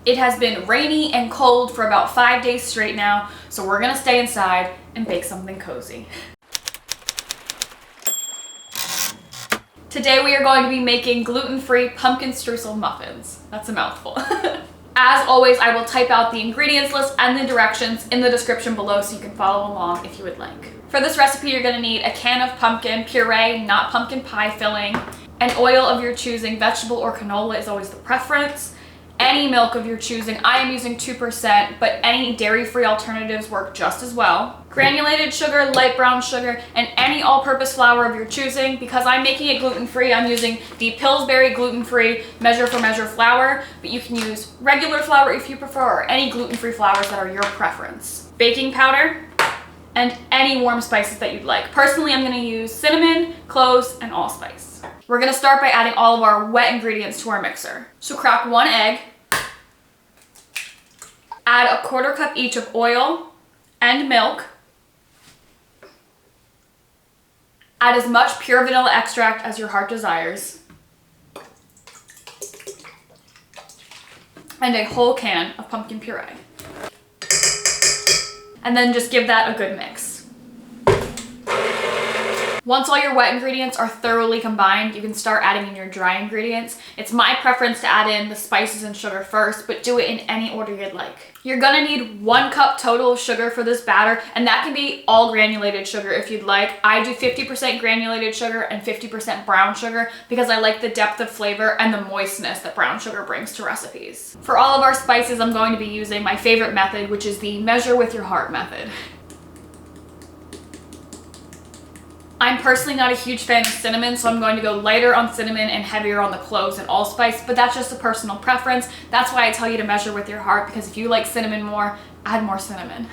It has been rainy and cold for about 5 days straight now, so we're gonna stay inside and bake something cozy. Today we are going to be making gluten-free pumpkin streusel muffins. That's a mouthful. As always, I will type out the ingredients list and the directions in the description below so you can follow along if you would like. For this recipe, you're gonna need a can of pumpkin puree, not pumpkin pie filling, an oil of your choosing, vegetable or canola is always the preference, any milk of your choosing. I am using 2%, but any dairy-free alternatives work just as well. Granulated sugar, light brown sugar, and any all-purpose flour of your choosing. Because I'm making it gluten-free, I'm using the Pillsbury gluten-free measure for measure flour, but you can use regular flour if you prefer, or any gluten-free flours that are your preference. Baking powder, and any warm spices that you'd like. Personally, I'm gonna use cinnamon, cloves, and allspice. We're gonna start by adding all of our wet ingredients to our mixer. So crack 1 egg, add 1/4 cup each of oil and milk, add as much pure vanilla extract as your heart desires, and a whole can of pumpkin puree. And then just give that a good mix. Once all your wet ingredients are thoroughly combined, you can start adding in your dry ingredients. It's my preference to add in the spices and sugar first, but do it in any order you'd like. You're gonna need 1 cup total of sugar for this batter, and that can be all granulated sugar if you'd like. I do 50% granulated sugar and 50% brown sugar because I like the depth of flavor and the moistness that brown sugar brings to recipes. For all of our spices, I'm going to be using my favorite method, which is the measure with your heart method. I'm personally not a huge fan of cinnamon, so I'm going to go lighter on cinnamon and heavier on the cloves and allspice, but that's just a personal preference. That's why I tell you to measure with your heart, because if you like cinnamon more, add more cinnamon.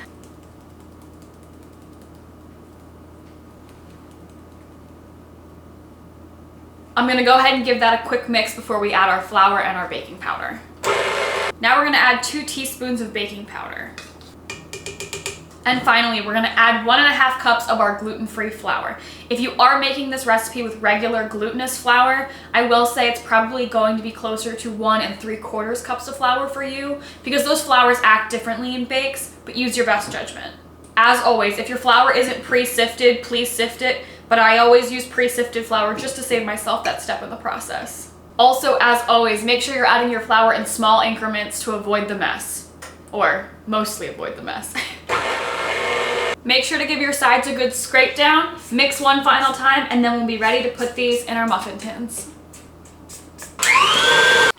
I'm gonna go ahead and give that a quick mix before we add our flour and our baking powder. Now we're gonna add 2 teaspoons of baking powder. And finally, we're gonna add 1.5 cups of our gluten-free flour. If you are making this recipe with regular glutinous flour, I will say it's probably going to be closer to 1 3/4 cups of flour for you, because those flours act differently in bakes, but use your best judgment. As always, if your flour isn't pre-sifted, please sift it, but I always use pre-sifted flour just to save myself that step in the process. Also, as always, make sure you're adding your flour in small increments to avoid the mess, or mostly avoid the mess. Make sure to give your sides a good scrape down, mix one final time, and then we'll be ready to put these in our muffin tins.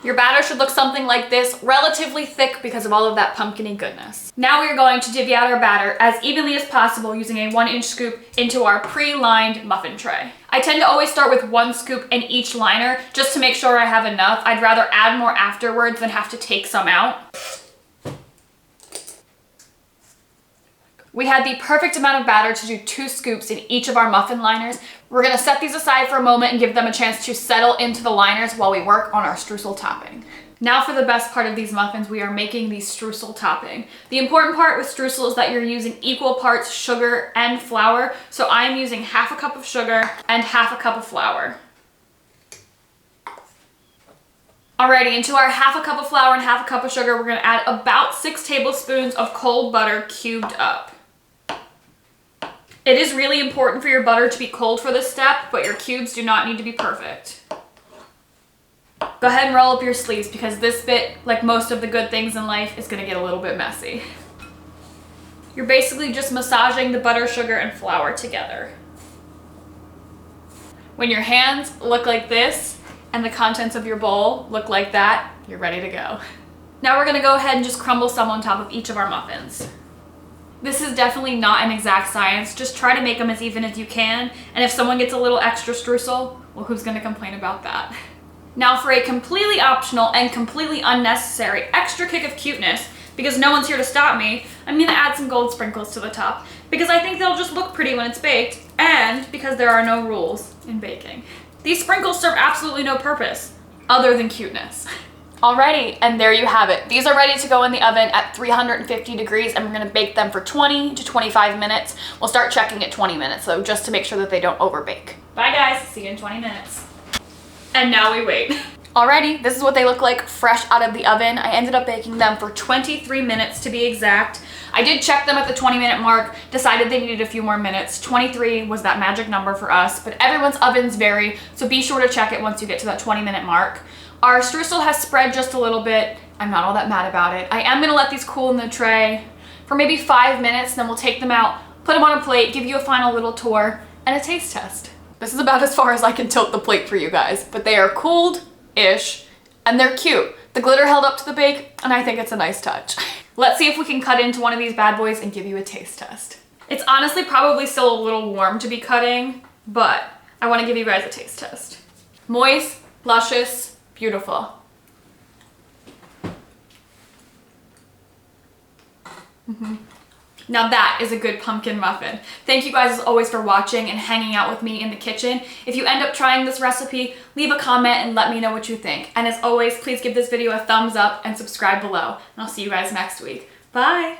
Your batter should look something like this, relatively thick because of all of that pumpkin-y goodness. Now we are going to divvy out our batter as evenly as possible using a 1-inch scoop into our pre-lined muffin tray. I tend to always start with 1 scoop in each liner just to make sure I have enough. I'd rather add more afterwards than have to take some out. We had the perfect amount of batter to do 2 scoops in each of our muffin liners. We're gonna set these aside for a moment and give them a chance to settle into the liners while we work on our streusel topping. Now for the best part of these muffins, we are making the streusel topping. The important part with streusel is that you're using equal parts sugar and flour. So I'm using 1/2 cup of sugar and 1/2 cup of flour. Alrighty, into our 1/2 cup of flour and 1/2 cup of sugar, we're gonna add about 6 tablespoons of cold butter cubed up. It is really important for your butter to be cold for this step, but your cubes do not need to be perfect. Go ahead and roll up your sleeves because this bit, like most of the good things in life, is gonna get a little bit messy. You're basically just massaging the butter, sugar, and flour together. When your hands look like this and the contents of your bowl look like that, you're ready to go. Now we're gonna go ahead and just crumble some on top of each of our muffins. This is definitely not an exact science. Just try to make them as even as you can. And if someone gets a little extra streusel, well, who's gonna complain about that? Now for a completely optional and completely unnecessary extra kick of cuteness, because no one's here to stop me, I'm gonna add some gold sprinkles to the top because I think they'll just look pretty when it's baked, and because there are no rules in baking. These sprinkles serve absolutely no purpose other than cuteness. Alrighty, and there you have it. These are ready to go in the oven at 350 degrees, and we're gonna bake them for 20 to 25 minutes. We'll start checking at 20 minutes though, just to make sure that they don't overbake. Bye guys, see you in 20 minutes. And now we wait. Alrighty, this is what they look like fresh out of the oven. I ended up baking them for 23 minutes to be exact. I did check them at the 20-minute mark, decided they needed a few more minutes. 23 was that magic number for us, but everyone's ovens vary, so be sure to check it once you get to that 20-minute mark. Our streusel has spread just a little bit. I'm not all that mad about it. I am gonna let these cool in the tray for maybe 5 minutes, then we'll take them out, put them on a plate, give you a final little tour, and a taste test. This is about as far as I can tilt the plate for you guys, but they are cooled-ish, and they're cute. The glitter held up to the bake, and I think it's a nice touch. Let's see if we can cut into one of these bad boys and give you a taste test. It's honestly probably still a little warm to be cutting, but I want to give you guys a taste test. Moist, luscious, beautiful. Now that is a good pumpkin muffin. Thank you guys as always for watching and hanging out with me in the kitchen. If you end up trying this recipe, leave a comment and let me know what you think. And as always, please give this video a thumbs up and subscribe below. And I'll see you guys next week. Bye!